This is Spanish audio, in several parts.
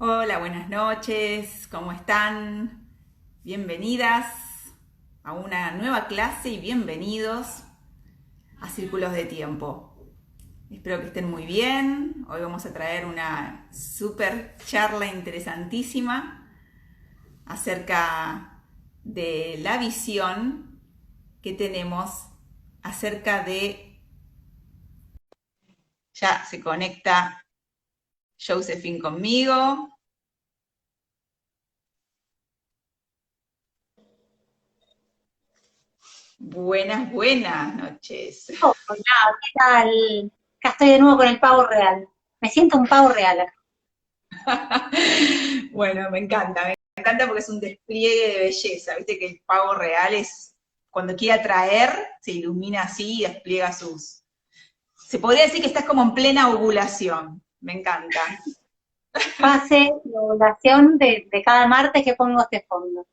Hola, buenas noches, ¿cómo están? Bienvenidas a una nueva clase y bienvenidos a Círculos de Tiempo. Espero que estén muy bien. Hoy vamos a traer una súper charla interesantísima acerca de la visión que tenemos acerca de... Ya se conecta Josephine conmigo. Buenas noches. Hola, ¿qué tal? Acá estoy de nuevo con el pavo real. Me siento un pavo real acá. Bueno, me encanta porque es un despliegue de belleza, viste que el pavo real es, cuando quiere atraer, se ilumina así y despliega sus... Se podría decir que estás como en plena ovulación, me encanta. Fase de ovulación de cada martes que pongo este fondo.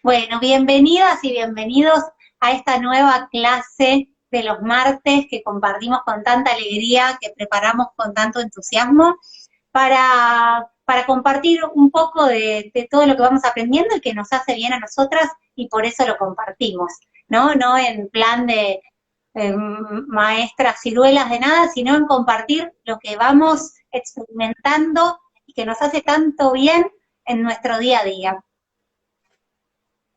Bueno, bienvenidas y bienvenidos a esta nueva clase de los martes que compartimos con tanta alegría, que preparamos con tanto entusiasmo para compartir un poco de todo lo que vamos aprendiendo y que nos hace bien a nosotras y por eso lo compartimos, ¿no? No en plan de maestras ciruelas de nada, sino en compartir lo que vamos experimentando y que nos hace tanto bien en nuestro día a día.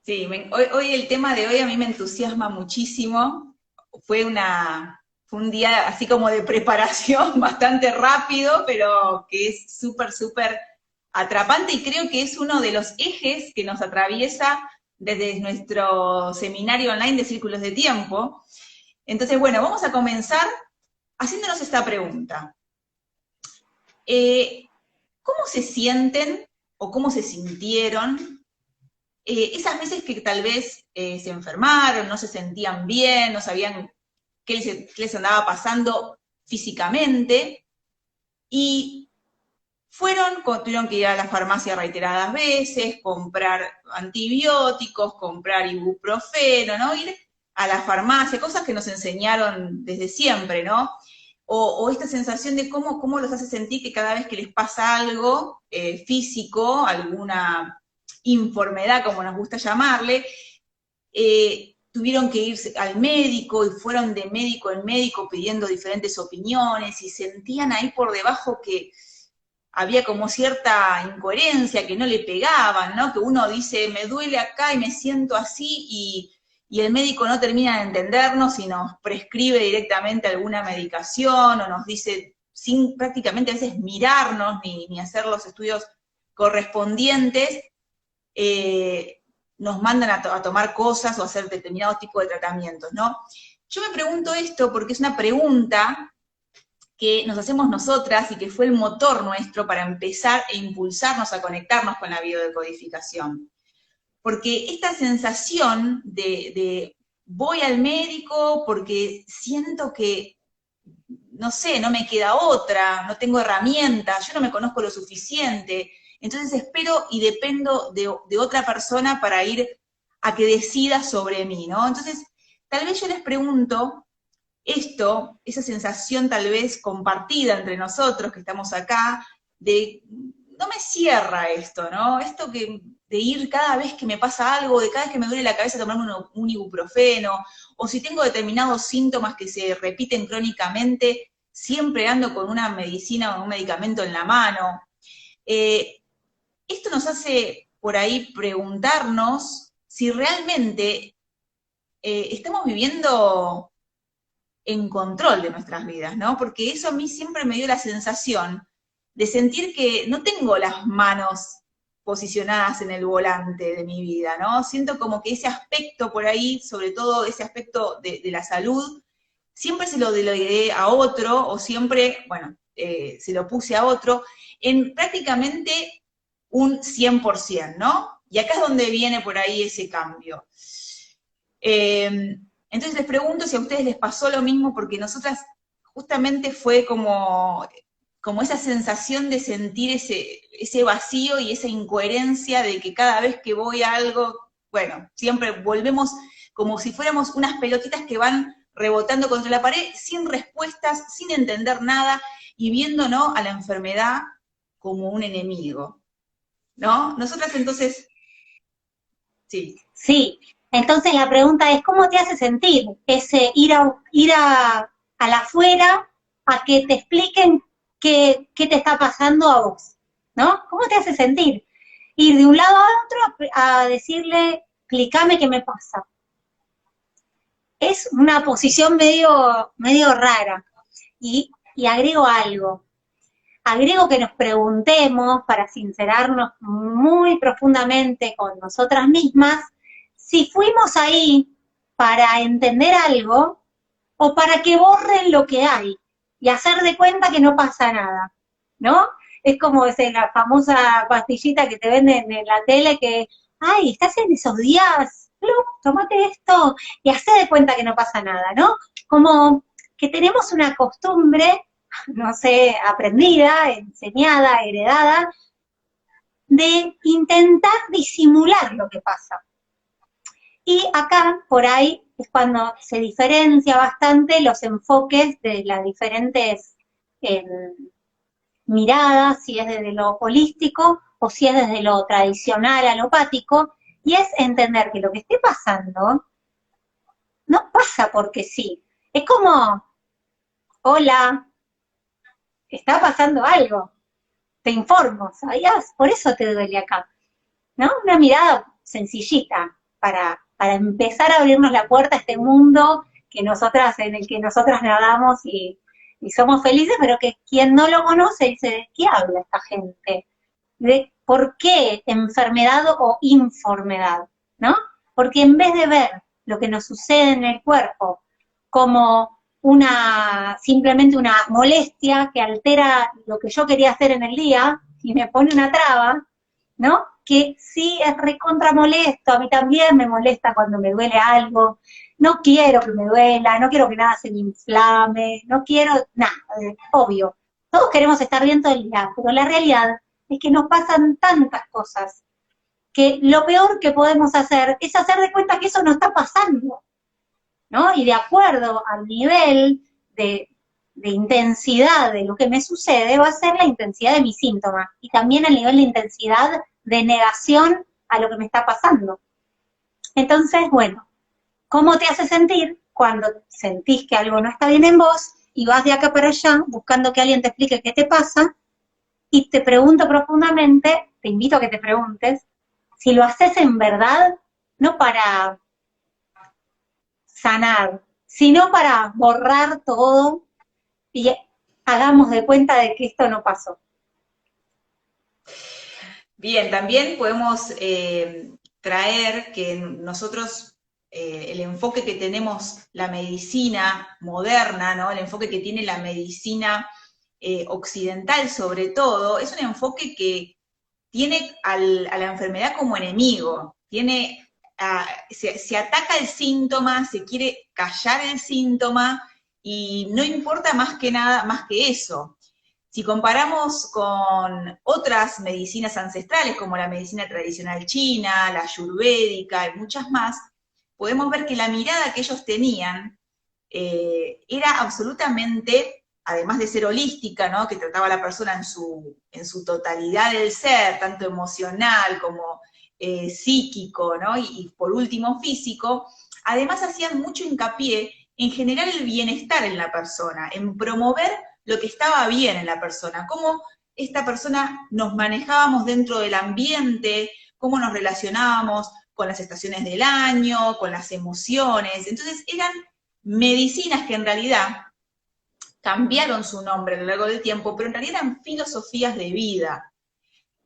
Sí, hoy el tema de hoy a mí me entusiasma muchísimo. Fue un día así como de preparación bastante rápido, pero que es súper atrapante y creo que es uno de los ejes que nos atraviesa desde nuestro seminario online de Círculos de Tiempo. Entonces, bueno, vamos a comenzar haciéndonos esta pregunta. Eh, ¿Cómo se sienten o cómo se sintieron esas veces que tal vez se enfermaron, no se sentían bien, no sabían qué les andaba pasando físicamente, y tuvieron que ir a la farmacia reiteradas veces, comprar antibióticos, comprar ibuprofeno, ¿no? Ir a la farmacia, cosas que nos enseñaron desde siempre, ¿no? O esta sensación de cómo los hace sentir que cada vez que les pasa algo físico, alguna enfermedad, como nos gusta llamarle, tuvieron que irse al médico y fueron de médico en médico pidiendo diferentes opiniones y sentían ahí por debajo que había como cierta incoherencia, que no le pegaban, ¿no? Que uno dice, me duele acá y me siento así, y el médico no termina de entendernos y nos prescribe directamente alguna medicación o nos dice, sin prácticamente a veces mirarnos ni hacer los estudios correspondientes, nos mandan a tomar cosas o a hacer determinados tipos de tratamientos, ¿no? Yo me pregunto esto porque es una pregunta que nos hacemos nosotras y que fue el motor nuestro para empezar e impulsarnos a conectarnos con la biodecodificación. Porque esta sensación de voy al médico porque siento que, no sé, no me queda otra, no tengo herramientas, yo no me conozco lo suficiente, entonces espero y dependo de otra persona para ir a que decida sobre mí, ¿no? Entonces, tal vez yo les pregunto, esto, esa sensación tal vez compartida entre nosotros que estamos acá, de no me cierra esto, ¿no? Esto de ir cada vez que me pasa algo, de cada vez que me duele la cabeza tomarme un ibuprofeno, o si tengo determinados síntomas que se repiten crónicamente, siempre ando con una medicina o un medicamento en la mano. Eh, Esto nos hace por ahí preguntarnos si realmente estamos viviendo en control de nuestras vidas, ¿no? Porque eso a mí siempre me dio la sensación de sentir que no tengo las manos posicionadas en el volante de mi vida, ¿no? Siento como que ese aspecto por ahí, sobre todo ese aspecto de la salud, siempre se lo delegué a otro, o siempre, bueno, se lo puse a otro, en prácticamente un 100%, ¿no? Y acá es donde viene por ahí ese cambio. Entonces les pregunto si a ustedes les pasó lo mismo, porque nosotras justamente fue como esa sensación de sentir ese vacío y esa incoherencia de que cada vez que voy a algo, bueno, siempre volvemos como si fuéramos unas pelotitas que van rebotando contra la pared sin respuestas, sin entender nada y viendo, ¿no?, a la enfermedad como un enemigo, ¿no? Nosotras entonces, sí. Sí, entonces la pregunta es, ¿cómo te hace sentir ese ir a la afuera a que te expliquen qué te está pasando a vos? ¿No? ¿Cómo te hace sentir? Ir de un lado a otro a decirle, explícame qué me pasa. Es una posición medio rara. Y agrego algo. Agrego que nos preguntemos, para sincerarnos muy profundamente con nosotras mismas, si fuimos ahí para entender algo o para que borren lo que hay y hacer de cuenta que no pasa nada, ¿no? Es como la famosa pastillita que te venden en la tele que, ay, estás en esos días, tómate esto y hace de cuenta que no pasa nada, ¿no? Como que tenemos una costumbre, no sé, aprendida, enseñada, heredada, de intentar disimular lo que pasa. Y acá, por ahí, es cuando se diferencia bastante los enfoques de las diferentes miradas, si es desde lo holístico o si es desde lo tradicional, alopático, y es entender que lo que esté pasando no pasa porque sí. Es como, hola, está pasando algo, te informo, ¿sabías? Por eso te duele acá, ¿no? Una mirada sencillita para empezar a abrirnos la puerta a este mundo en el que nosotras nadamos y somos felices, pero que quien no lo conoce dice, ¿de qué habla esta gente? ¿De por qué enfermedad o informedad? ¿No? Porque en vez de ver lo que nos sucede en el cuerpo como simplemente una molestia que altera lo que yo quería hacer en el día y me pone una traba, ¿no? Que sí es recontra molesto, a mí también me molesta cuando me duele algo, no quiero que me duela, no quiero que nada se me inflame, no quiero nada, obvio. Todos queremos estar bien todo el día, pero la realidad es que nos pasan tantas cosas que lo peor que podemos hacer es hacer de cuenta que eso no está pasando, ¿no? Y de acuerdo al nivel de intensidad de lo que me sucede, va a ser la intensidad de mis síntomas y también el nivel de intensidad de negación a lo que me está pasando. Entonces, bueno, ¿cómo te hace sentir cuando sentís que algo no está bien en vos y vas de acá para allá buscando que alguien te explique qué te pasa? Y te pregunto profundamente, te invito a que te preguntes, si lo haces en verdad, no para sanar, sino para borrar todo y hagamos de cuenta de que esto no pasó. Bien, también podemos traer que nosotros, el enfoque que tenemos la medicina moderna, ¿no? El enfoque que tiene la medicina occidental sobre todo, es un enfoque que tiene a la enfermedad como enemigo, se ataca el síntoma, se quiere callar el síntoma y no importa más que nada, más que eso. Si comparamos con otras medicinas ancestrales, como la medicina tradicional china, la ayurvédica y muchas más, podemos ver que la mirada que ellos tenían era absolutamente, además de ser holística, ¿no? Que trataba a la persona en su totalidad del ser, tanto emocional como psíquico, ¿no? Y por último físico, además hacían mucho hincapié en generar el bienestar en la persona, en promover lo que estaba bien en la persona, cómo esta persona nos manejábamos dentro del ambiente, cómo nos relacionábamos con las estaciones del año, con las emociones. Entonces eran medicinas que en realidad cambiaron su nombre a lo largo del tiempo, pero en realidad eran filosofías de vida.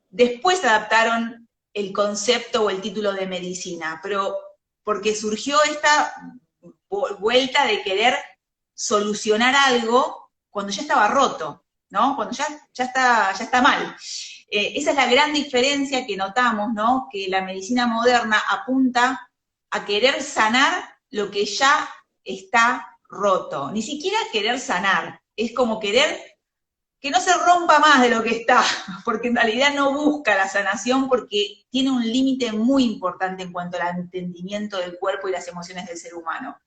Después adaptaron el concepto o el título de medicina, pero porque surgió esta vuelta de querer solucionar algo cuando ya estaba roto, ¿no? Cuando ya está mal. Esa es la gran diferencia que notamos, ¿no? Que la medicina moderna apunta a querer sanar lo que ya está roto. Ni siquiera querer sanar, es como querer que no se rompa más de lo que está, porque en realidad no busca la sanación porque tiene un límite muy importante en cuanto al entendimiento del cuerpo y las emociones del ser humano.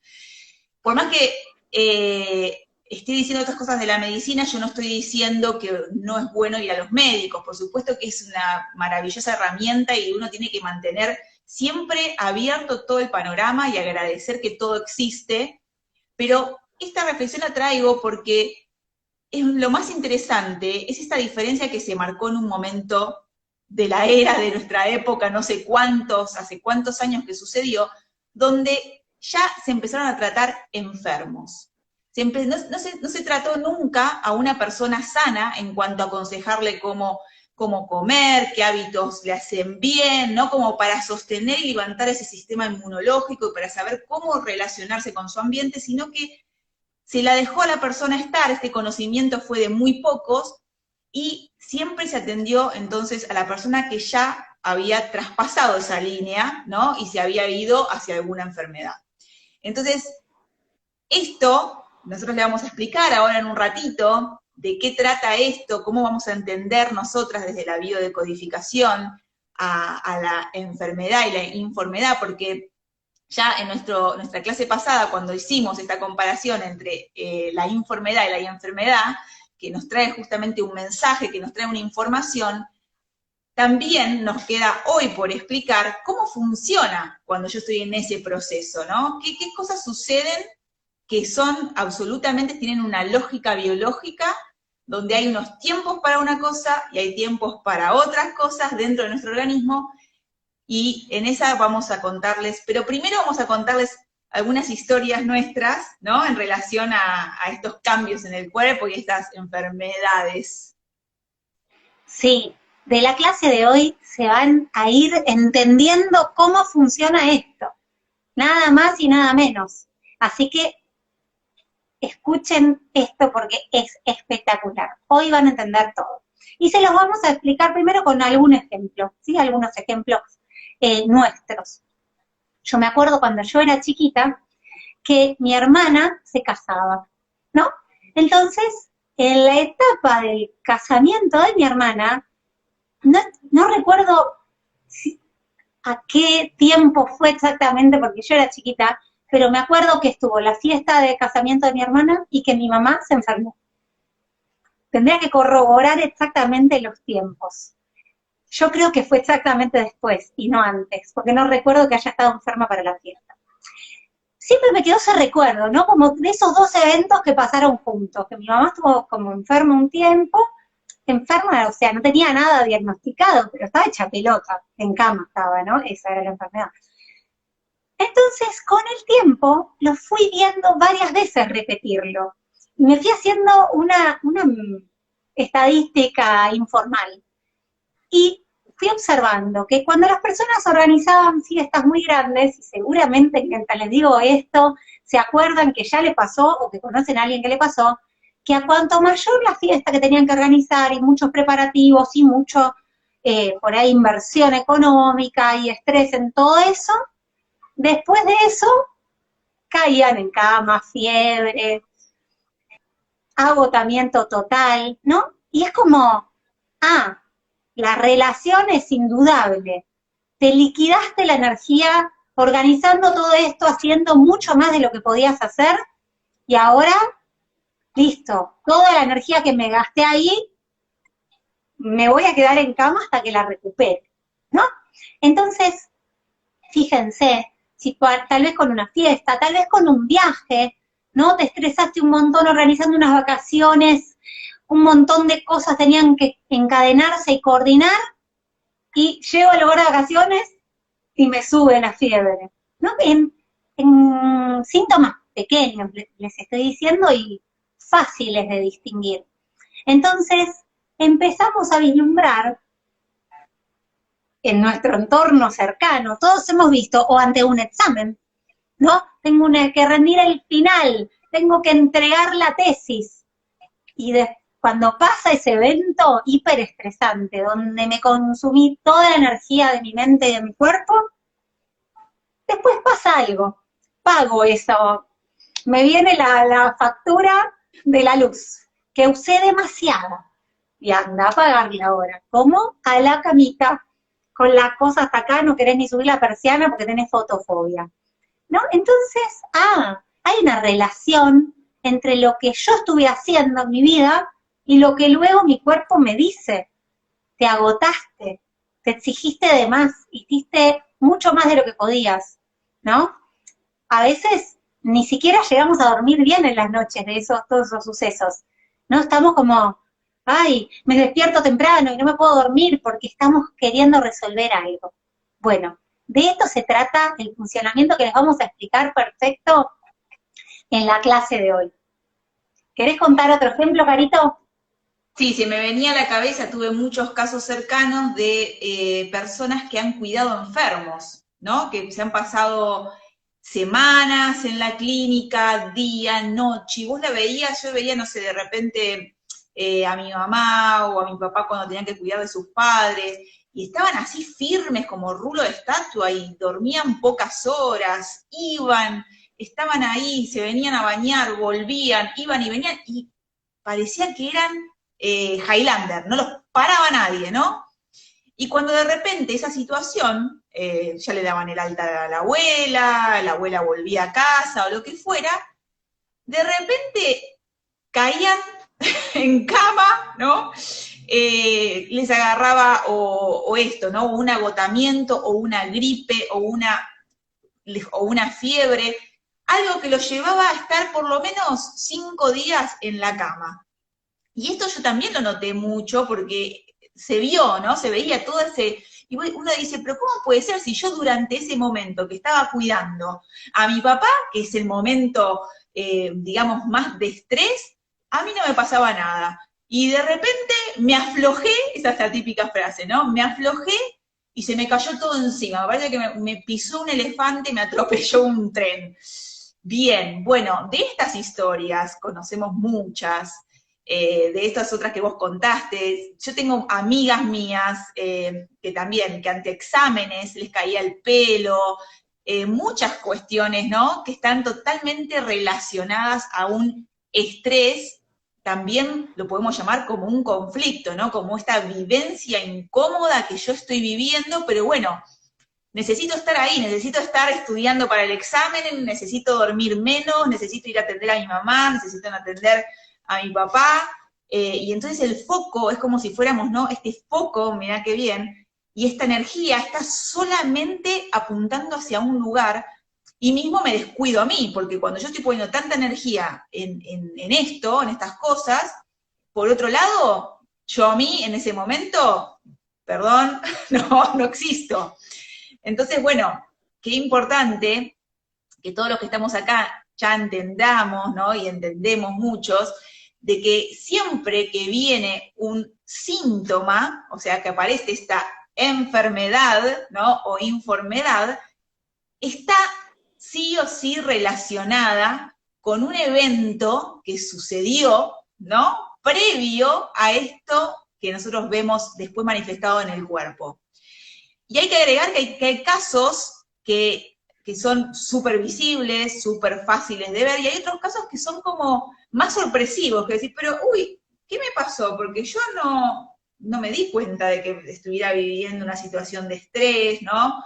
Por más que esté diciendo otras cosas de la medicina, yo no estoy diciendo que no es bueno ir a los médicos, por supuesto que es una maravillosa herramienta y uno tiene que mantener siempre abierto todo el panorama y agradecer que todo existe, pero esta reflexión la traigo porque lo más interesante es esta diferencia que se marcó en un momento de la era, de nuestra época, no sé cuántos, hace cuántos años que sucedió, donde ya se empezaron a tratar enfermos. No se trató nunca a una persona sana en cuanto a aconsejarle cómo comer, qué hábitos le hacen bien, ¿no? Como para sostener y levantar ese sistema inmunológico y para saber cómo relacionarse con su ambiente, sino que se la dejó a la persona estar, este conocimiento fue de muy pocos, y siempre se atendió entonces a la persona que ya había traspasado esa línea, ¿no? Y se había ido hacia alguna enfermedad. Entonces, esto, nosotros le vamos a explicar ahora en un ratito de qué trata esto, cómo vamos a entender nosotras desde la biodecodificación a la enfermedad y la informedad, porque ya en nuestra clase pasada, cuando hicimos esta comparación entre la informedad y la enfermedad, que nos trae justamente un mensaje, que nos trae una información, también nos queda hoy por explicar cómo funciona cuando yo estoy en ese proceso, ¿no? ¿Qué cosas suceden que son absolutamente, tienen una lógica biológica, donde hay unos tiempos para una cosa y hay tiempos para otras cosas dentro de nuestro organismo, y en esa vamos a contarles, pero primero vamos a contarles algunas historias nuestras, ¿no? En relación a estos cambios en el cuerpo y estas enfermedades. Sí, de la clase de hoy se van a ir entendiendo cómo funciona esto, nada más y nada menos. Así que escuchen esto porque es espectacular. Hoy van a entender todo. Y se los vamos a explicar primero con algún ejemplo, ¿sí? Algunos ejemplos nuestros. Yo me acuerdo cuando yo era chiquita que mi hermana se casaba, ¿no? Entonces, en la etapa del casamiento de mi hermana, no recuerdo a qué tiempo fue exactamente, porque yo era chiquita, pero me acuerdo que estuvo la fiesta de casamiento de mi hermana y que mi mamá se enfermó. Tendría que corroborar exactamente los tiempos. Yo creo que fue exactamente después y no antes, porque no recuerdo que haya estado enferma para la fiesta. Siempre me quedó ese recuerdo, ¿no? Como de esos dos eventos que pasaron juntos, que mi mamá estuvo como enferma un tiempo, enferma, o sea, no tenía nada diagnosticado, pero estaba hecha pelota, en cama estaba, ¿no? Esa era la enfermedad. Entonces, con el tiempo, lo fui viendo varias veces repetirlo. Y me fui haciendo una estadística informal. Y fui observando que cuando las personas organizaban fiestas muy grandes, y seguramente mientras les digo esto, se acuerdan que ya le pasó, o que conocen a alguien que le pasó, que a cuanto mayor la fiesta que tenían que organizar, y muchos preparativos, y mucho, por ahí, inversión económica, y estrés en todo eso, después de eso, caían en cama, fiebre, agotamiento total, ¿no? Y es como, la relación es indudable. Te liquidaste la energía organizando todo esto, haciendo mucho más de lo que podías hacer, y ahora, listo, toda la energía que me gasté ahí, me voy a quedar en cama hasta que la recupere, ¿no? Entonces, fíjense, si tal vez con una fiesta, tal vez con un viaje, ¿no? Te estresaste un montón organizando unas vacaciones, un montón de cosas tenían que encadenarse y coordinar, y llego al lugar de vacaciones y me sube la fiebre, ¿no? En síntomas pequeños, les estoy diciendo, y fáciles de distinguir. Entonces, empezamos a vislumbrar en nuestro entorno cercano, todos hemos visto, o ante un examen, ¿no? Tengo que rendir el final, tengo que entregar la tesis, y cuando pasa ese evento hiperestresante, donde me consumí toda la energía de mi mente y de mi cuerpo, después pasa algo, pago eso, me viene la factura de la luz, que usé demasiada, y anda a pagarla ahora. ¿Cómo? A la camita, con la cosa hasta acá, no querés ni subir la persiana porque tenés fotofobia, ¿no? Entonces, hay una relación entre lo que yo estuve haciendo en mi vida y lo que luego mi cuerpo me dice. Te agotaste, te exigiste de más, hiciste mucho más de lo que podías, ¿no? A veces ni siquiera llegamos a dormir bien en las noches de todos esos sucesos, ¿no? Estamos como, ay, me despierto temprano y no me puedo dormir porque estamos queriendo resolver algo. Bueno, de esto se trata el funcionamiento que les vamos a explicar perfecto en la clase de hoy. ¿Querés contar otro ejemplo, Carito? Sí, se me venía a la cabeza, tuve muchos casos cercanos de personas que han cuidado enfermos, ¿no? Que se han pasado semanas en la clínica, día, noche, y vos la veías, yo veía, no sé, de repente a mi mamá o a mi papá cuando tenían que cuidar de sus padres, y estaban así firmes como rulo de estatua y dormían pocas horas, iban, estaban ahí, se venían a bañar, volvían, iban y venían, y parecía que eran Highlander, no los paraba nadie, ¿no? Y cuando de repente esa situación, ya le daban el alta a la abuela volvía a casa o lo que fuera, de repente caían en cama, ¿no? Les agarraba o esto, ¿no? O un agotamiento, o una gripe, o una fiebre, algo que los llevaba a estar por lo menos 5 días en la cama. Y esto yo también lo noté mucho porque se vio, ¿no? Se veía todo ese... Y uno dice, pero ¿cómo puede ser si yo durante ese momento que estaba cuidando a mi papá, que es el momento, digamos, más de estrés, a mí no me pasaba nada? Y de repente me aflojé, esa es la típica frase, ¿no? Me aflojé y se me cayó todo encima. Me parece que me pisó un elefante, me atropelló un tren. Bien, bueno, de estas historias conocemos muchas. De estas otras que vos contaste. Yo tengo amigas mías que también, que ante exámenes les caía el pelo, muchas cuestiones, ¿no? Que están totalmente relacionadas a un estrés, también lo podemos llamar como un conflicto, ¿no? Como esta vivencia incómoda que yo estoy viviendo, pero bueno, necesito estar ahí, necesito estar estudiando para el examen, necesito dormir menos, necesito ir a atender a mi mamá, necesito atender a mi papá, y entonces el foco es como si fuéramos, ¿no? Este foco, mirá qué bien, y esta energía está solamente apuntando hacia un lugar, y mismo me descuido a mí, porque cuando yo estoy poniendo tanta energía en esto, en estas cosas, por otro lado, yo a mí en ese momento, perdón, no existo. Entonces, bueno, qué importante que todos los que estamos acá ya entendamos, ¿no? Y entendemos muchos, de que siempre que viene un síntoma, o sea, que aparece esta enfermedad, ¿no? O informedad, está sí o sí relacionada con un evento que sucedió, ¿no? Previo a esto que nosotros vemos después manifestado en el cuerpo. Y hay que agregar que hay casos que son súper visibles, súper fáciles de ver, y hay otros casos que son como más sorpresivos, que decís, pero uy, ¿qué me pasó? Porque yo no me di cuenta de que estuviera viviendo una situación de estrés, ¿no?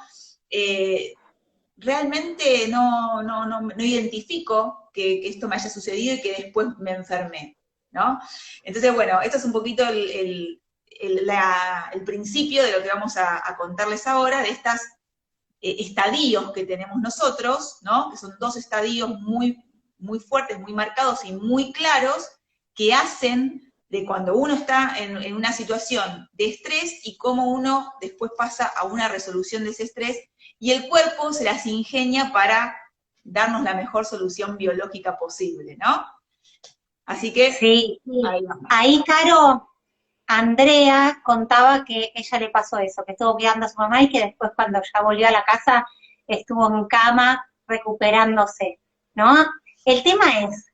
Realmente no identifico que esto me haya sucedido y que después me enfermé, ¿no? Entonces, bueno, esto es un poquito el principio de lo que vamos a contarles ahora, de estos estadios que tenemos nosotros, ¿no? Que son 2 estadios muy, muy fuertes, muy marcados y muy claros, que hacen de cuando uno está en una situación de estrés y cómo uno después pasa a una resolución de ese estrés, y el cuerpo se las ingenia para darnos la mejor solución biológica posible, ¿no? Así que... Sí, ahí, Caro, Andrea contaba que ella le pasó eso, que estuvo cuidando a su mamá y que después cuando ya volvió a la casa estuvo en cama recuperándose, ¿no? El tema es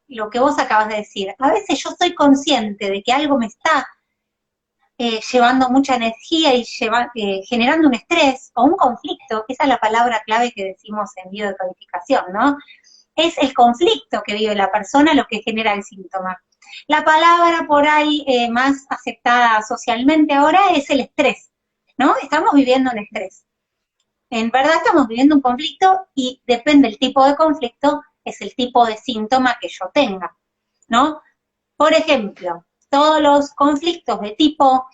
lo que vos acabas de decir. A veces yo soy consciente de que algo me está llevando mucha energía y generando un estrés o un conflicto, que esa es la palabra clave que decimos en biodecodificación, ¿no? Es el conflicto que vive la persona lo que genera el síntoma. La palabra por ahí más aceptada socialmente ahora es el estrés, ¿no? Estamos viviendo un estrés. En verdad estamos viviendo un conflicto y depende del tipo de conflicto, es el tipo de síntoma que yo tenga, ¿no? Por ejemplo, todos los conflictos de tipo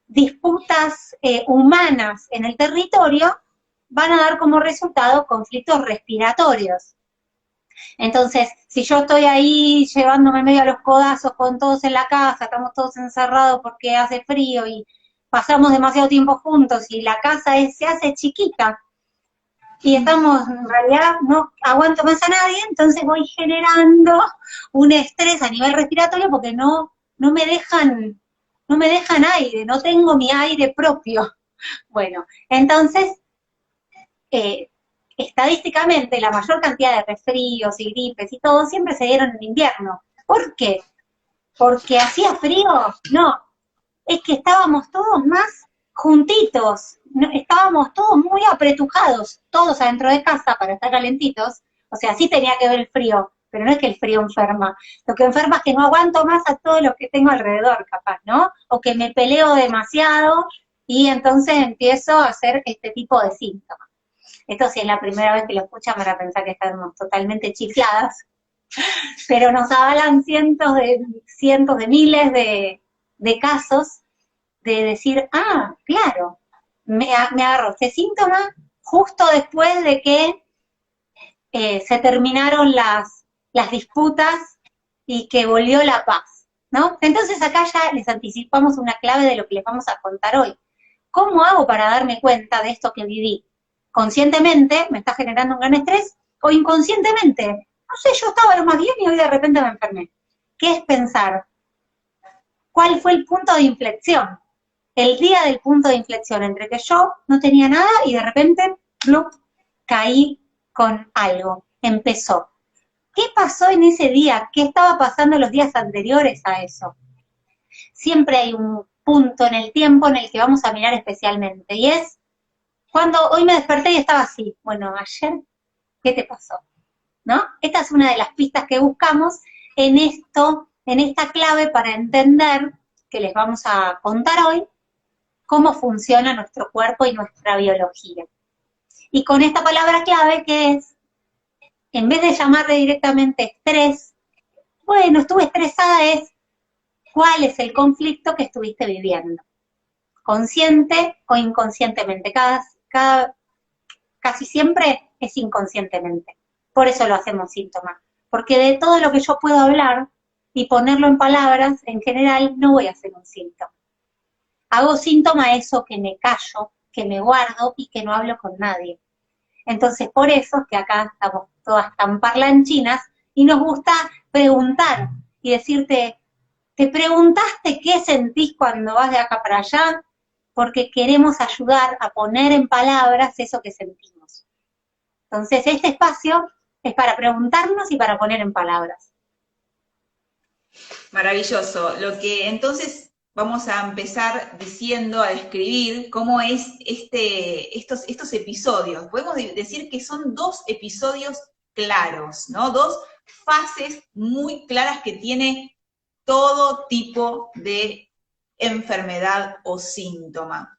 disputas humanas en el territorio van a dar como resultado conflictos respiratorios. Entonces, si yo estoy ahí llevándome medio a los codazos con todos en la casa, estamos todos encerrados porque hace frío y pasamos demasiado tiempo juntos y la casa se hace chiquita y estamos, en realidad, no aguanto más a nadie, entonces voy generando un estrés a nivel respiratorio porque no me dejan aire, no tengo mi aire propio. Bueno, entonces, estadísticamente la mayor cantidad de resfríos y gripes y todo siempre se dieron en invierno. ¿Por qué? ¿Porque hacía frío? No, es que estábamos todos más juntitos, estábamos todos muy apretujados, todos adentro de casa para estar calentitos, o sea, sí tenía que ver el frío, pero no es que el frío enferma, lo que enferma es que no aguanto más a todo lo que tengo alrededor, capaz, ¿no? O que me peleo demasiado y entonces empiezo a hacer este tipo de síntomas. Esto si es la primera vez que lo escuchan van a pensar que estamos totalmente chifladas, pero nos avalan cientos de miles de casos de decir, ah, claro, me agarró este síntoma justo después de que se terminaron las disputas y que volvió la paz, ¿no? Entonces acá ya les anticipamos una clave de lo que les vamos a contar hoy. ¿Cómo hago para darme cuenta de esto que viví? Conscientemente me está generando un gran estrés o inconscientemente, no sé, yo estaba lo más bien y hoy de repente me enfermé. ¿Qué es pensar? ¿Cuál fue el punto de inflexión? El día del punto de inflexión entre que yo no tenía nada y de repente, ¡plup!, caí con algo, empezó. ¿Qué pasó en ese día? ¿Qué estaba pasando los días anteriores a eso? Siempre hay un punto en el tiempo en el que vamos a mirar especialmente, y es cuando hoy me desperté y estaba así. Bueno, ayer, ¿qué te pasó? ¿No? Esta es una de las pistas que buscamos en esta clave para entender, que les vamos a contar hoy, cómo funciona nuestro cuerpo y nuestra biología. Y con esta palabra clave que es, en vez de llamarle directamente estrés, bueno, estuve estresada, es cuál es el conflicto que estuviste viviendo, consciente o inconscientemente. Casi siempre es inconscientemente. Por eso lo hacemos síntoma. Porque de todo lo que yo puedo hablar y ponerlo en palabras, en general, no voy a hacer un síntoma. Hago síntoma eso que me callo, que me guardo y que no hablo con nadie. Entonces, por eso es que acá estamos todas tan parlanchinas y nos gusta preguntar y decirte, ¿te preguntaste qué sentís cuando vas de acá para allá? Porque queremos ayudar a poner en palabras eso que sentimos. Entonces, este espacio es para preguntarnos y para poner en palabras. Maravilloso. Lo que entonces vamos a empezar diciendo, a describir cómo es estos episodios. Podemos decir que son 2 episodios claros, ¿no? 2 fases muy claras que tiene todo tipo de enfermedad o síntoma.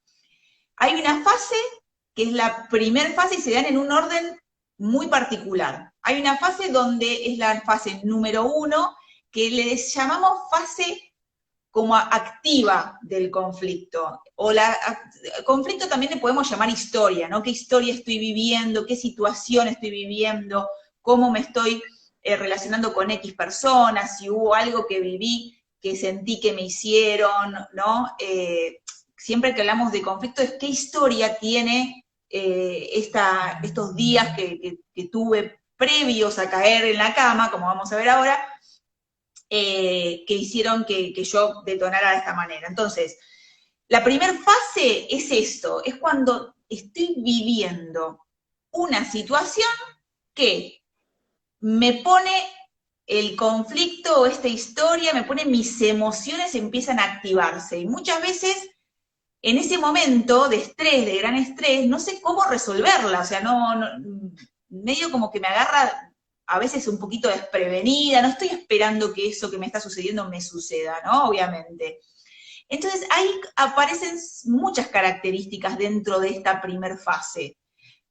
Hay una fase que es la primera fase y se dan en un orden muy particular. Hay una fase donde es la fase número 1, que le llamamos fase como activa del conflicto. Conflicto también le podemos llamar historia, ¿no? ¿Qué historia estoy viviendo? ¿Qué situación estoy viviendo? ¿Cómo me estoy relacionando con X personas? Si hubo algo que viví que sentí que me hicieron, ¿no? Siempre que hablamos de conflicto es qué historia tiene estos días que tuve previos a caer en la cama, como vamos a ver ahora, que hicieron que yo detonara de esta manera. Entonces, la primera fase es esto, es cuando estoy viviendo una situación que me pone el conflicto o esta historia, me pone mis emociones, empiezan a activarse. Y muchas veces, en ese momento de estrés, de gran estrés, no sé cómo resolverla, o sea, medio como que me agarra a veces un poquito desprevenida, no estoy esperando que eso que me está sucediendo me suceda, ¿no? Obviamente. Entonces ahí aparecen muchas características dentro de esta primer fase.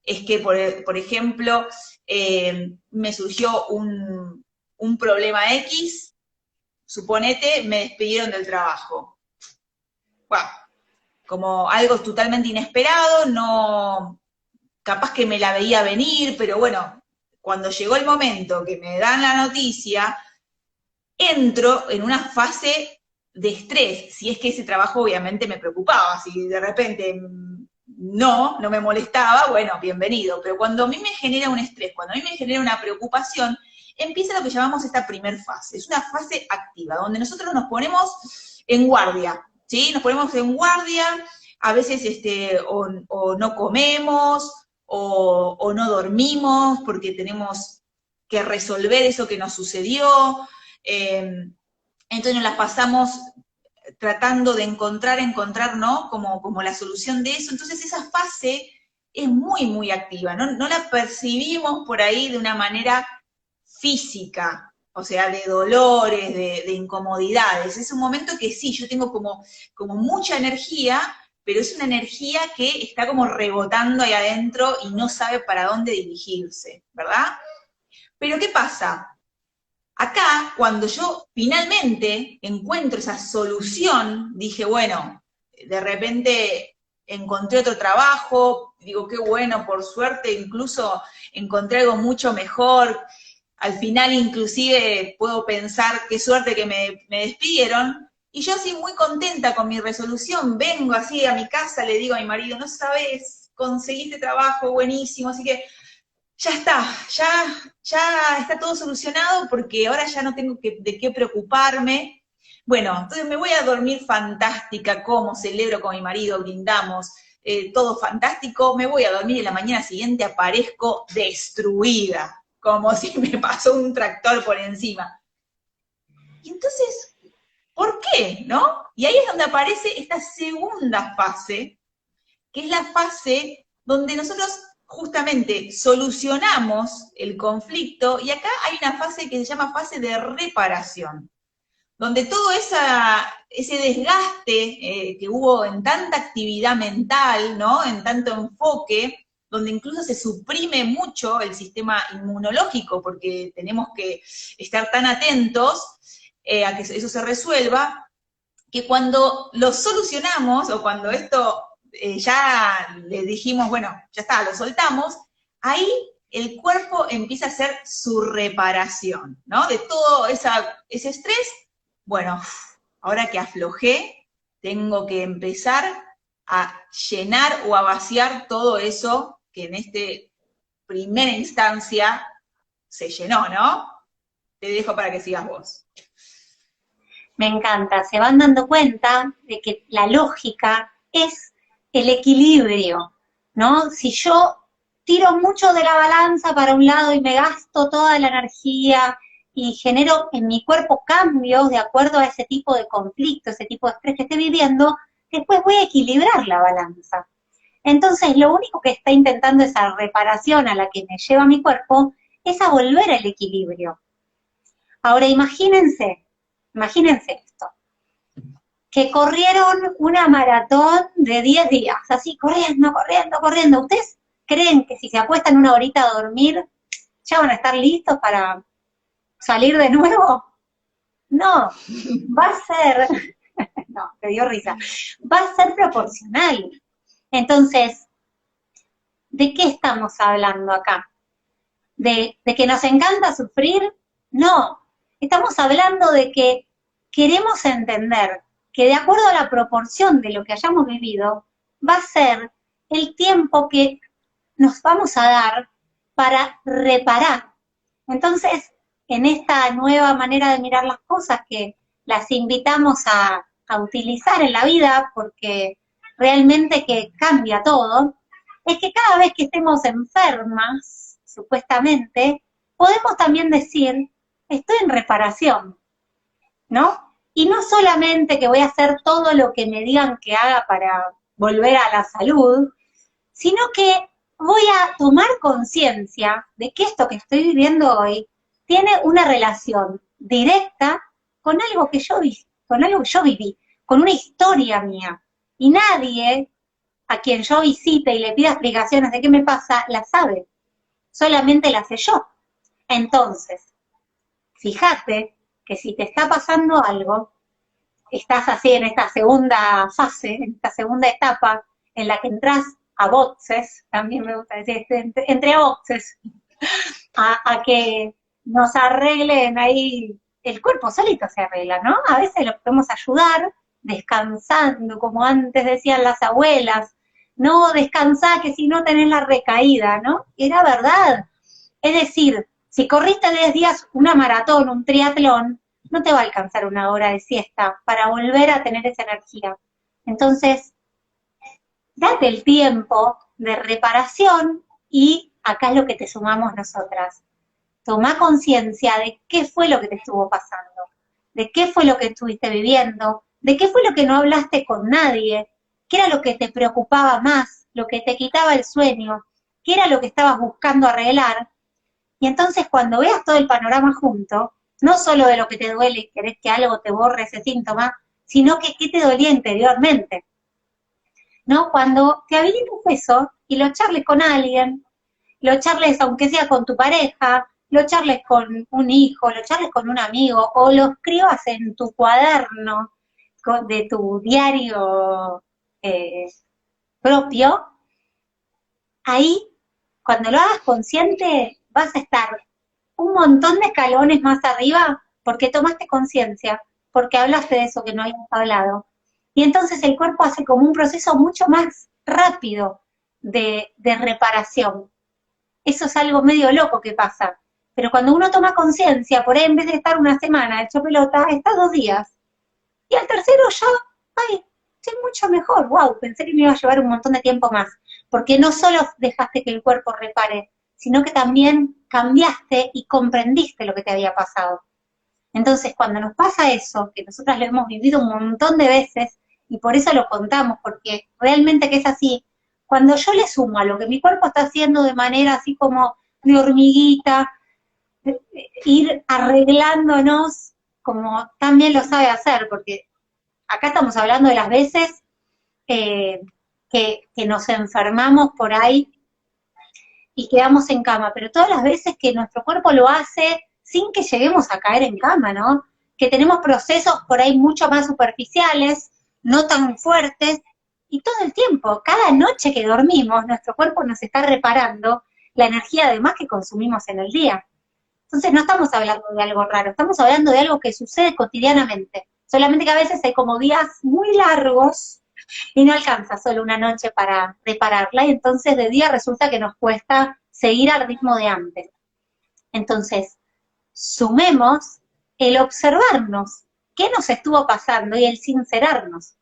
es que, por ejemplo, me surgió un problema X, suponete, me despidieron del trabajo. Wow, como algo totalmente inesperado, no, capaz que me la veía venir, pero bueno, cuando llegó el momento que me dan la noticia, entro en una fase de estrés, si es que ese trabajo obviamente me preocupaba, si de repente no me molestaba, bueno, bienvenido, pero cuando a mí me genera un estrés, cuando a mí me genera una preocupación, empieza lo que llamamos esta primer fase, es una fase activa, donde nosotros nos ponemos en guardia, ¿sí? Nos ponemos en guardia, a veces o no comemos, o no dormimos, porque tenemos que resolver eso que nos sucedió, entonces nos las pasamos tratando de encontrar, ¿no? Como la solución de eso. Entonces esa fase es muy, muy activa, no la percibimos por ahí de una manera física, o sea, de dolores, de incomodidades. Es un momento que sí, yo tengo como mucha energía, pero es una energía que está como rebotando ahí adentro y no sabe para dónde dirigirse, ¿verdad? Pero ¿qué pasa? Acá, cuando yo finalmente encuentro esa solución, dije, bueno, de repente encontré otro trabajo, digo, qué bueno, por suerte incluso encontré algo mucho mejor, al final inclusive puedo pensar qué suerte que me despidieron, y yo así muy contenta con mi resolución, vengo así a mi casa, le digo a mi marido, no sabes, conseguí este trabajo buenísimo, así que ya está, ya está todo solucionado porque ahora ya no tengo de qué preocuparme. Bueno, entonces me voy a dormir fantástica, como celebro con mi marido, brindamos, todo fantástico, me voy a dormir y la mañana siguiente aparezco destruida, como si me pasó un tractor por encima. Y entonces, ¿por qué? ¿No? Y ahí es donde aparece esta segunda fase, que es la fase donde nosotros justamente solucionamos el conflicto, y acá hay una fase que se llama fase de reparación, donde todo ese desgaste que hubo en tanta actividad mental, ¿no? En tanto enfoque, donde incluso se suprime mucho el sistema inmunológico, porque tenemos que estar tan atentos a que eso se resuelva, que cuando lo solucionamos, o cuando esto ya le dijimos, bueno, ya está, lo soltamos, ahí el cuerpo empieza a hacer su reparación, ¿no? De todo ese estrés, bueno, ahora que aflojé, tengo que empezar a llenar o a vaciar todo eso que en este primera instancia se llenó, ¿no? Te dejo para que sigas vos. Me encanta, se van dando cuenta de que la lógica es el equilibrio, ¿no? Si yo tiro mucho de la balanza para un lado y me gasto toda la energía y genero en mi cuerpo cambios de acuerdo a ese tipo de conflicto, ese tipo de estrés que esté viviendo, después voy a equilibrar la balanza. Entonces, lo único que está intentando esa reparación a la que me lleva mi cuerpo es a volver al equilibrio. Ahora, imagínense esto, que corrieron una maratón de 10 días, así corriendo. ¿Ustedes creen que si se acuestan una horita a dormir, ya van a estar listos para salir de nuevo? No, va a ser, no, te dio risa, va a ser proporcional. Entonces, ¿de qué estamos hablando acá? ¿De que nos encanta sufrir? No, estamos hablando de que queremos entender que de acuerdo a la proporción de lo que hayamos vivido, va a ser el tiempo que nos vamos a dar para reparar. Entonces, en esta nueva manera de mirar las cosas que las invitamos a utilizar en la vida, porque realmente que cambia todo, es que cada vez que estemos enfermas, supuestamente, podemos también decir, estoy en reparación, ¿no? Y no solamente que voy a hacer todo lo que me digan que haga para volver a la salud, sino que voy a tomar conciencia de que esto que estoy viviendo hoy tiene una relación directa con algo que yo viví, con una historia mía. Y nadie a quien yo visite y le pida explicaciones de qué me pasa, la sabe, solamente la sé yo. Entonces, fíjate que si te está pasando algo, estás así en esta segunda fase, en esta segunda etapa, en la que entras a boxes, también me gusta decir, entre a boxes, a que nos arreglen ahí, el cuerpo solito se arregla, ¿no? A veces lo podemos ayudar descansando, como antes decían las abuelas, no descansá que si no tenés la recaída, ¿no? Era verdad. Es decir, si corriste 10 días una maratón, un triatlón, no te va a alcanzar una hora de siesta para volver a tener esa energía. Entonces, date el tiempo de reparación y acá es lo que te sumamos nosotras. Toma conciencia de qué fue lo que te estuvo pasando, de qué fue lo que estuviste viviendo, de qué fue lo que no hablaste con nadie, qué era lo que te preocupaba más, lo que te quitaba el sueño, qué era lo que estabas buscando arreglar. Y entonces cuando veas todo el panorama junto, no solo de lo que te duele y querés que algo te borre ese síntoma, sino que qué te dolía interiormente, ¿no? Cuando te habilites eso y lo charles con alguien, lo charles aunque sea con tu pareja, lo charles con un hijo, lo charles con un amigo, o lo escribas en tu cuaderno de tu diario propio, ahí, cuando lo hagas consciente, vas a estar un montón de escalones más arriba porque tomaste conciencia, porque hablaste de eso que no habías hablado. Y entonces el cuerpo hace como un proceso mucho más rápido de reparación. Eso es algo medio loco que pasa. Pero cuando uno toma conciencia, por ahí en vez de estar una semana hecho pelota, está 2 días. Y al tercero ya, ay, estoy mucho mejor. Wow, pensé que me iba a llevar un montón de tiempo más. Porque no solo dejaste que el cuerpo repare, sino que también cambiaste y comprendiste lo que te había pasado. Entonces, cuando nos pasa eso, que nosotras lo hemos vivido un montón de veces, y por eso lo contamos, porque realmente que es así, cuando yo le sumo a lo que mi cuerpo está haciendo de manera así como de hormiguita, ir arreglándonos como también lo sabe hacer, porque acá estamos hablando de las veces que nos enfermamos por ahí y quedamos en cama, pero todas las veces que nuestro cuerpo lo hace sin que lleguemos a caer en cama, ¿no? Que tenemos procesos por ahí mucho más superficiales, no tan fuertes, y todo el tiempo, cada noche que dormimos, nuestro cuerpo nos está reparando la energía además que consumimos en el día. Entonces no estamos hablando de algo raro, estamos hablando de algo que sucede cotidianamente, solamente que a veces hay como días muy largos y no alcanza solo una noche para repararla, y entonces de día resulta que nos cuesta seguir al ritmo de antes. Entonces, sumemos el observarnos qué nos estuvo pasando y el sincerarnos.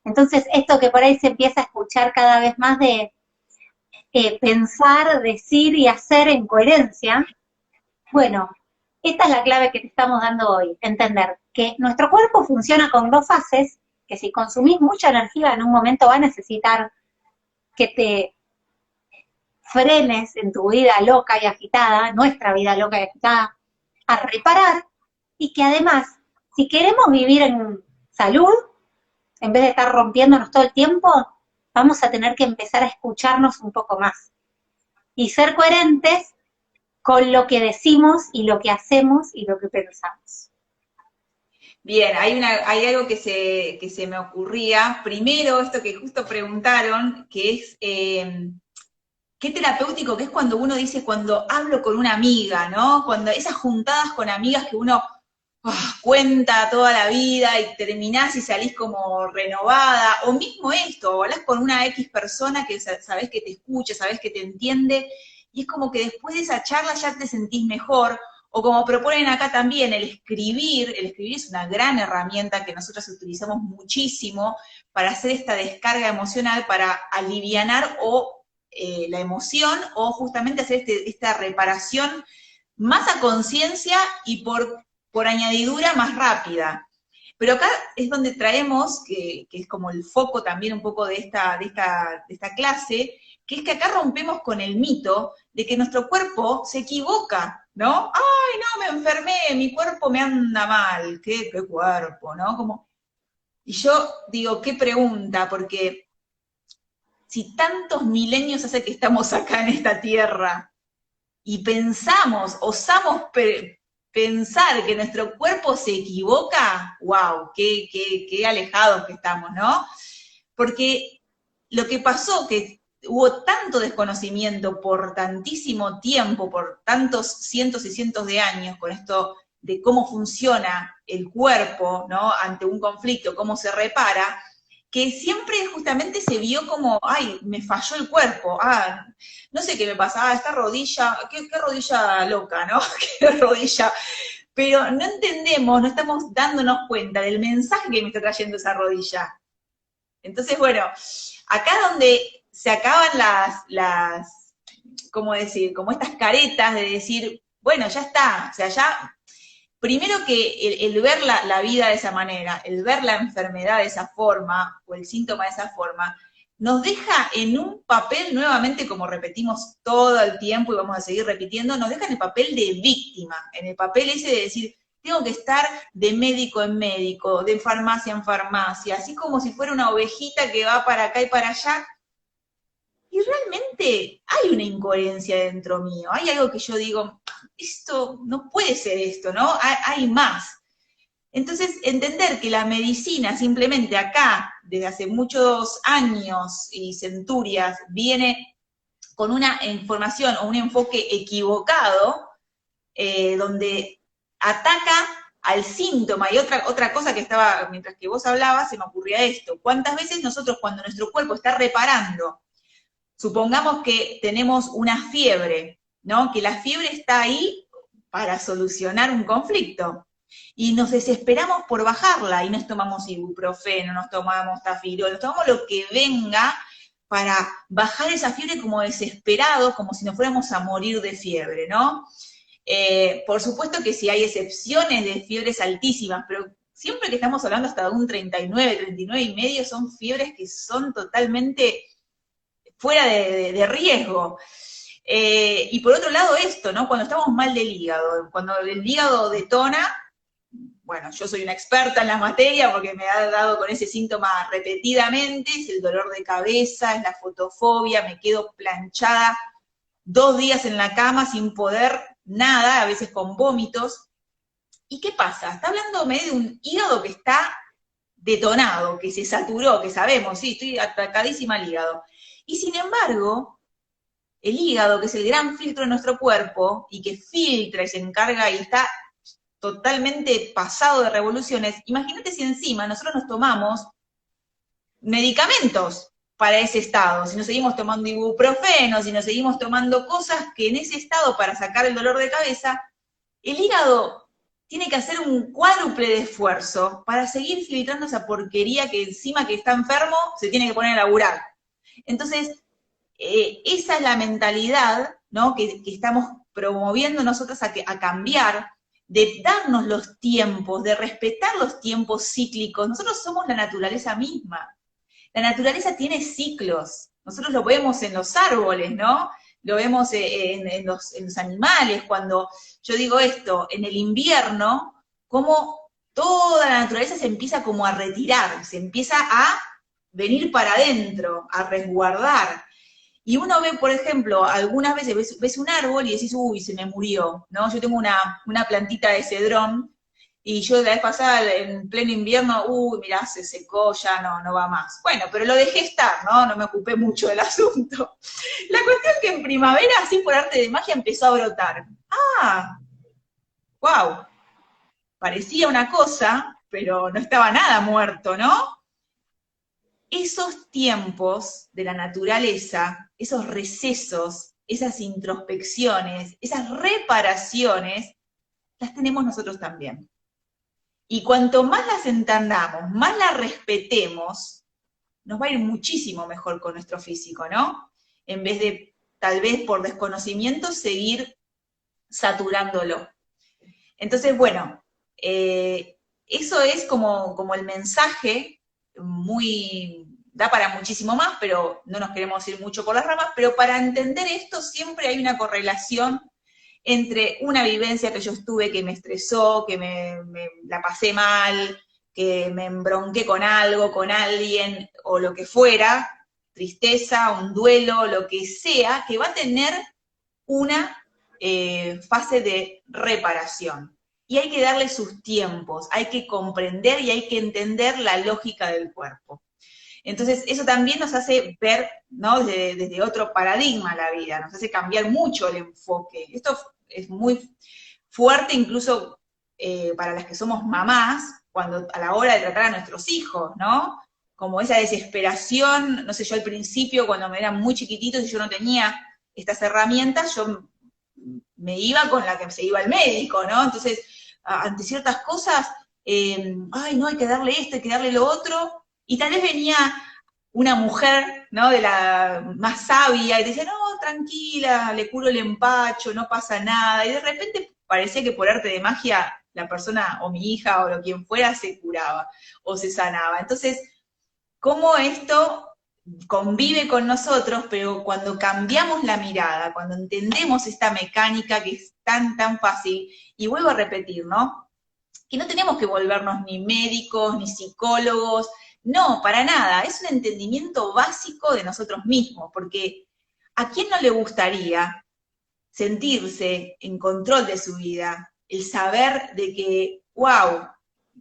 Entonces, esto que por ahí se empieza a escuchar cada vez más de pensar, decir y hacer en coherencia, bueno, esta es la clave que te estamos dando hoy, entender que nuestro cuerpo funciona con 2 fases, que si consumís mucha energía en un momento va a necesitar que te frenes en tu vida loca y agitada, nuestra vida loca y agitada, a reparar, y que además, si queremos vivir en salud, en vez de estar rompiéndonos todo el tiempo, vamos a tener que empezar a escucharnos un poco más y ser coherentes con lo que decimos y lo que hacemos y lo que pensamos. Bien, hay algo que se me ocurría. Primero, esto que justo preguntaron, que es qué terapéutico que es cuando uno dice, cuando hablo con una amiga, ¿no? Cuando esas juntadas con amigas que uno cuenta toda la vida y terminás y salís como renovada, o mismo esto, hablas con una X persona que sabés que te escucha, sabés que te entiende, y es como que después de esa charla ya te sentís mejor, o como proponen acá también, el escribir es una gran herramienta que nosotros utilizamos muchísimo para hacer esta descarga emocional, para alivianar o la emoción, o justamente hacer esta reparación más a conciencia y por añadidura más rápida. Pero acá es donde traemos, que es como el foco también un poco de esta clase, que es que acá rompemos con el mito de que nuestro cuerpo se equivoca, ¿no? ¡Ay, no, me enfermé, mi cuerpo me anda mal! ¿Qué cuerpo, no? Como, y yo digo, qué pregunta, porque si tantos milenios hace que estamos acá en esta tierra y pensamos, osamos pensar que nuestro cuerpo se equivoca, wow, qué alejados que estamos, ¿no? Porque lo que pasó, que hubo tanto desconocimiento por tantísimo tiempo, por tantos cientos y cientos de años con esto de cómo funciona el cuerpo, ¿no? Ante un conflicto, cómo se repara, que siempre justamente se vio como, ay, me falló el cuerpo, no sé qué me pasa, esta rodilla, qué rodilla loca, ¿no? Qué rodilla, pero no entendemos, no estamos dándonos cuenta del mensaje que me está trayendo esa rodilla. Entonces, bueno, acá donde se acaban ¿cómo decir? Como estas caretas de decir, bueno, ya está, o sea, ya, primero que el ver la vida de esa manera, el ver la enfermedad de esa forma, o el síntoma de esa forma, nos deja en un papel, nuevamente, como repetimos todo el tiempo y vamos a seguir repitiendo, nos deja en el papel de víctima, en el papel ese de decir, tengo que estar de médico en médico, de farmacia en farmacia, así como si fuera una ovejita que va para acá y para allá. Y realmente hay una incoherencia dentro mío, hay algo que yo digo, esto no puede ser esto, ¿no? Hay más. Entonces, entender que la medicina simplemente acá, desde hace muchos años y centurias, viene con una información o un enfoque equivocado, donde ataca al síntoma. Y otra cosa que estaba, mientras que vos hablabas, se me ocurría esto. ¿Cuántas veces nosotros, cuando nuestro cuerpo está reparando, supongamos que tenemos una fiebre, ¿no? Que la fiebre está ahí para solucionar un conflicto. Y nos desesperamos por bajarla y nos tomamos ibuprofeno, nos tomamos tafirol, nos tomamos lo que venga para bajar esa fiebre como desesperados, como si nos fuéramos a morir de fiebre, ¿no? Por supuesto que sí hay excepciones de fiebres altísimas, pero siempre que estamos hablando hasta de un 39, 39 y medio, son fiebres que son totalmente fuera de riesgo. Y por otro lado esto, ¿no? Cuando estamos mal del hígado, cuando el hígado detona, bueno, yo soy una experta en la materia porque me ha dado con ese síntoma repetidamente, es el dolor de cabeza, es la fotofobia, me quedo planchada 2 días en la cama sin poder nada, a veces con vómitos. ¿Y qué pasa? Está hablándome de un hígado que está detonado, que se saturó, que sabemos, sí, estoy atacadísima al hígado. Y sin embargo, el hígado, que es el gran filtro de nuestro cuerpo, y que filtra y se encarga y está totalmente pasado de revoluciones, imagínate si encima nosotros nos tomamos medicamentos para ese estado, si nos seguimos tomando ibuprofeno, si nos seguimos tomando cosas que en ese estado para sacar el dolor de cabeza, el hígado tiene que hacer un cuádruple de esfuerzo para seguir filtrando esa porquería que encima que está enfermo se tiene que poner a laburar. Entonces, esa es la mentalidad, ¿no? que estamos promoviendo nosotros a cambiar, de darnos los tiempos, de respetar los tiempos cíclicos. Nosotros somos la naturaleza misma. La naturaleza tiene ciclos. Nosotros lo vemos en los árboles, ¿no? Lo vemos en los animales. Cuando yo digo esto, en el invierno, como toda la naturaleza se empieza como a retirar, se empieza a venir para adentro, a resguardar. Y uno ve, por ejemplo, algunas veces ves un árbol y decís, uy, se me murió, ¿no? Yo tengo una plantita de cedrón, y yo la vez pasada, en pleno invierno, uy, mirá, se secó, ya no va más. Bueno, pero lo dejé estar, ¿no? No me ocupé mucho del asunto. La cuestión es que en primavera, así por arte de magia, empezó a brotar. ¡Ah! ¡Wow! Parecía una cosa, pero no estaba nada muerto, ¿no? Esos tiempos de la naturaleza, esos recesos, esas introspecciones, esas reparaciones, las tenemos nosotros también. Y cuanto más las entendamos, más las respetemos, nos va a ir muchísimo mejor con nuestro físico, ¿no? En vez de, tal vez por desconocimiento, seguir saturándolo. Entonces, bueno, eso es como el mensaje, da para muchísimo más, pero no nos queremos ir mucho por las ramas, pero para entender esto siempre hay una correlación entre una vivencia que yo estuve que me estresó, que me la pasé mal, que me embronqué con algo, con alguien, o lo que fuera, tristeza, un duelo, lo que sea, que va a tener una fase de reparación. Y hay que darle sus tiempos, hay que comprender y hay que entender la lógica del cuerpo. Entonces, eso también nos hace ver, ¿no?, desde otro paradigma la vida, nos hace cambiar mucho el enfoque. Esto es muy fuerte incluso para las que somos mamás, cuando a la hora de tratar a nuestros hijos, ¿no? Como esa desesperación, no sé, yo al principio, cuando me eran muy chiquititos y yo no tenía estas herramientas, yo me iba con la que se iba al médico, ¿no? Entonces, ante ciertas cosas, ay, no, hay que darle esto, hay que darle lo otro, y tal vez venía una mujer, ¿no?, de la más sabia, y decía, no, tranquila, le curo el empacho, no pasa nada, y de repente parecía que por arte de magia la persona, o mi hija, o lo quien fuera, se curaba, o se sanaba. Entonces, ¿cómo esto convive con nosotros, pero cuando cambiamos la mirada, cuando entendemos esta mecánica que es tan fácil, y vuelvo a repetir, ¿no?, que no tenemos que volvernos ni médicos, ni psicólogos, no, para nada, es un entendimiento básico de nosotros mismos, porque ¿a quién no le gustaría sentirse en control de su vida? El saber de que, wow,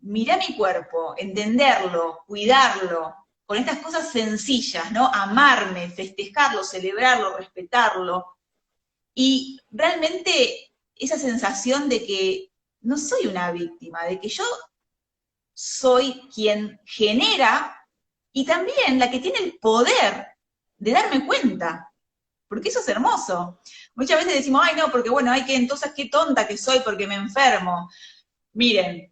mirá mi cuerpo, entenderlo, cuidarlo, con estas cosas sencillas, ¿no? Amarme, festejarlo, celebrarlo, respetarlo. Y realmente esa sensación de que no soy una víctima, de que yo soy quien genera y también la que tiene el poder de darme cuenta, porque eso es hermoso. Muchas veces decimos, ay no, porque bueno, entonces qué tonta que soy porque me enfermo. Miren,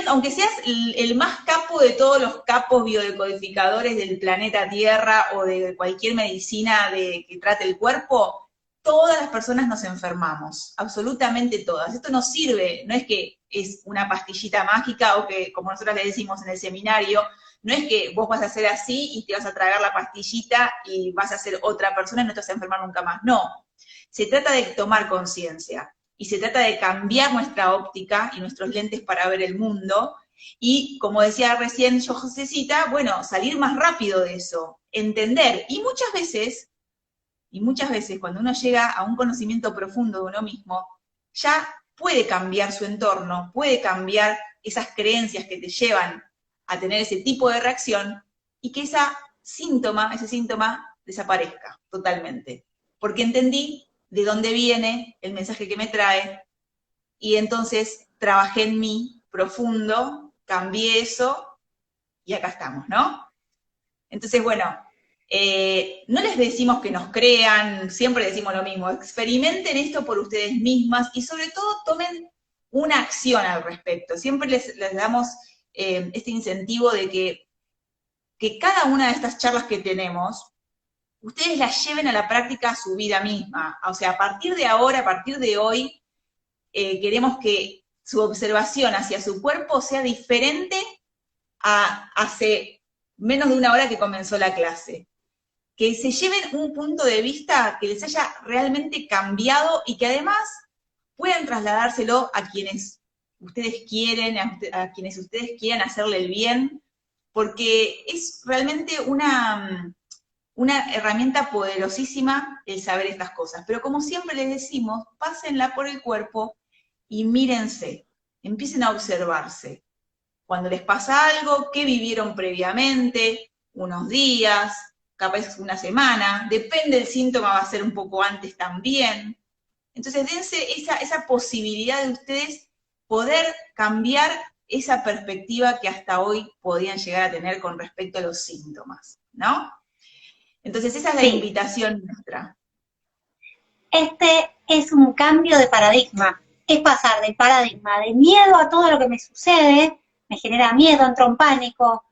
aunque seas el más capo de todos los capos biodecodificadores del planeta Tierra o de cualquier medicina que trate el cuerpo, todas las personas nos enfermamos, absolutamente todas. Esto no sirve, no es que es una pastillita mágica o que, como nosotros le decimos en el seminario, no es que vos vas a hacer así y te vas a tragar la pastillita y vas a ser otra persona y no te vas a enfermar nunca más. No, se trata de tomar conciencia y se trata de cambiar nuestra óptica y nuestros lentes para ver el mundo y, como decía recién yo, Josecita, bueno, salir más rápido de eso, entender. Y muchas veces cuando uno llega a un conocimiento profundo de uno mismo, ya puede cambiar su entorno, puede cambiar esas creencias que te llevan a tener ese tipo de reacción y que ese síntoma desaparezca totalmente. Porque entendí de dónde viene el mensaje que me trae y entonces trabajé en mí profundo, cambié eso y acá estamos, ¿no? Entonces, bueno, no les decimos que nos crean, siempre decimos lo mismo, experimenten esto por ustedes mismas y sobre todo tomen una acción al respecto. Siempre les damos este incentivo de que cada una de estas charlas que tenemos, ustedes las lleven a la práctica a su vida misma. O sea, a partir de ahora, a partir de hoy, queremos que su observación hacia su cuerpo sea diferente a hace menos de una hora que comenzó la clase. Que se lleven un punto de vista que les haya realmente cambiado y que además puedan trasladárselo a quienes ustedes quieren, a quienes ustedes quieran hacerle el bien, porque es realmente una herramienta poderosísima el saber estas cosas. Pero como siempre les decimos, pásenla por el cuerpo y mírense, empiecen a observarse. Cuando les pasa algo, qué vivieron previamente, unos días, capaz una semana, depende del síntoma, va a ser un poco antes también. Entonces dense esa posibilidad de ustedes poder cambiar esa perspectiva que hasta hoy podían llegar a tener con respecto a los síntomas, ¿no? Entonces esa es la invitación nuestra. Este es un cambio de paradigma, es pasar del paradigma de miedo a todo lo que me sucede, me genera miedo, entro en pánico,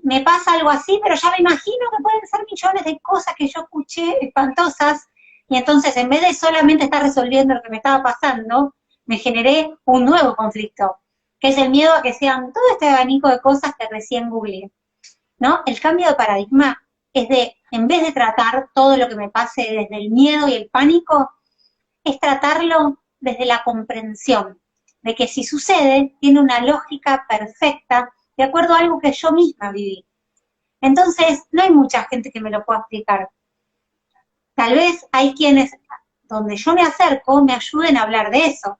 me pasa algo así, pero ya me imagino que pueden ser millones de cosas que yo escuché espantosas, y entonces en vez de solamente estar resolviendo lo que me estaba pasando, me generé un nuevo conflicto, que es el miedo a que sean todo este abanico de cosas que recién googleé, ¿no? El cambio de paradigma es de, en vez de tratar todo lo que me pase desde el miedo y el pánico, es tratarlo desde la comprensión, de que si sucede, tiene una lógica perfecta, de acuerdo a algo que yo misma viví. Entonces, no hay mucha gente que me lo pueda explicar. Tal vez hay quienes, donde yo me acerco, me ayuden a hablar de eso,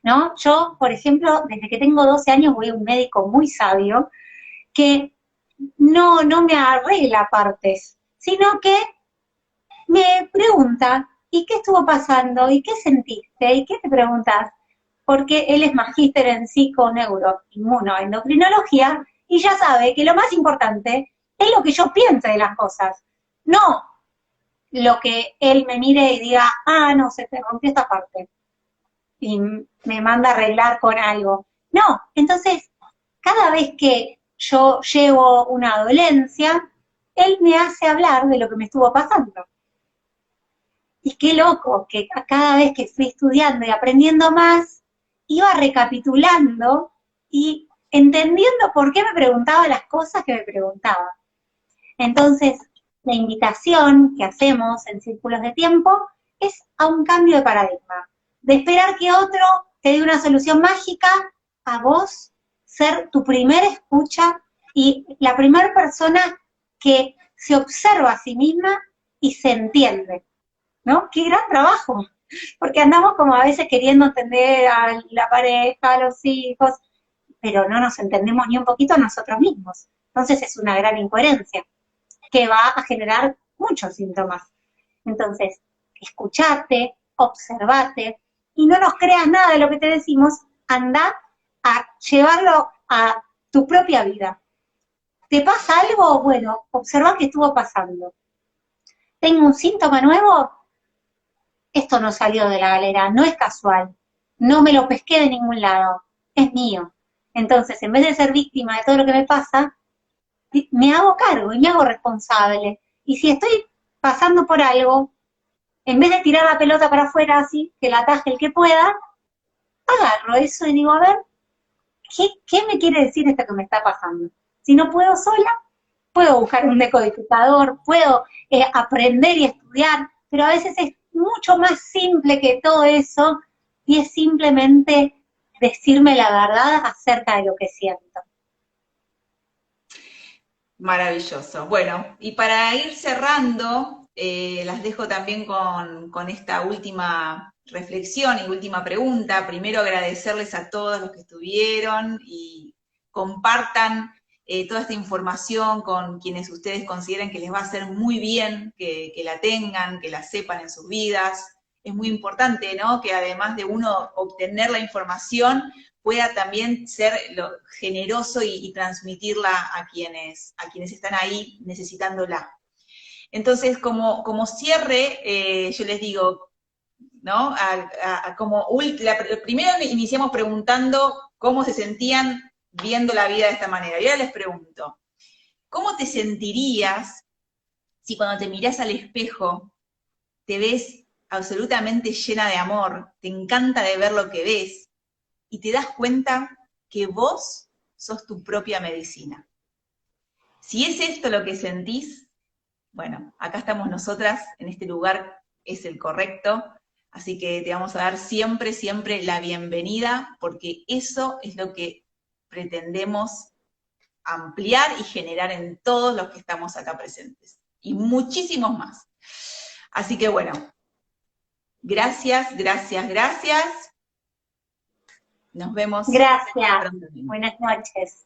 ¿no? Yo, por ejemplo, desde que tengo 12 años voy a un médico muy sabio que no me arregla partes, sino que me pregunta, ¿y qué estuvo pasando? ¿Y qué sentiste? ¿Y qué te preguntas? Porque él es magíster en psiconeuroinmunoendocrinología y ya sabe que lo más importante es lo que yo piense de las cosas, no lo que él me mire y diga, ah, no, se te rompió esta parte y me manda a arreglar con algo. No, entonces, cada vez que yo llevo una dolencia, él me hace hablar de lo que me estuvo pasando. Y qué loco, que cada vez que fui estudiando y aprendiendo más, iba recapitulando y entendiendo por qué me preguntaba las cosas que me preguntaba. Entonces, la invitación que hacemos en Círculos de Tiempo es a un cambio de paradigma, de esperar que otro te dé una solución mágica, a vos ser tu primera escucha y la primera persona que se observa a sí misma y se entiende, ¿no? ¡Qué gran trabajo! Porque andamos como a veces queriendo entender a la pareja, a los hijos, pero no nos entendemos ni un poquito a nosotros mismos. Entonces es una gran incoherencia que va a generar muchos síntomas. Entonces, escuchate, observate, y no nos creas nada de lo que te decimos, anda a llevarlo a tu propia vida. ¿Te pasa algo? Bueno, observa qué estuvo pasando. ¿Tengo un síntoma nuevo? Esto no salió de la galera, no es casual, no me lo pesqué de ningún lado, es mío. Entonces, en vez de ser víctima de todo lo que me pasa, me hago cargo y me hago responsable. Y si estoy pasando por algo, en vez de tirar la pelota para afuera así, que la ataje el que pueda, agarro eso y digo, a ver, ¿qué me quiere decir esto que me está pasando? Si no puedo sola, puedo buscar un decodificador, puedo aprender y estudiar, pero a veces es mucho más simple que todo eso y es simplemente decirme la verdad acerca de lo que siento. Maravilloso. Bueno, y para ir cerrando, las dejo también con esta última reflexión y última pregunta. Primero agradecerles a todos los que estuvieron y compartan toda esta información con quienes ustedes consideren que les va a hacer muy bien que la tengan, que la sepan en sus vidas. Es muy importante, ¿no? Que además de uno obtener la información, pueda también ser generoso y transmitirla a quienes están ahí necesitándola. Entonces, como cierre, yo les digo, ¿no? Primero iniciamos preguntando cómo se sentían viendo la vida de esta manera. Y ahora les pregunto, ¿cómo te sentirías si cuando te mirás al espejo te ves absolutamente llena de amor, te encanta de ver lo que ves, y te das cuenta que vos sos tu propia medicina? Si es esto lo que sentís, bueno, acá estamos nosotras, en este lugar es el correcto, así que te vamos a dar siempre, siempre la bienvenida, porque eso es lo que pretendemos ampliar y generar en todos los que estamos acá presentes, y muchísimos más. Así que bueno, gracias, gracias, gracias. Nos vemos. Gracias. Buenas noches.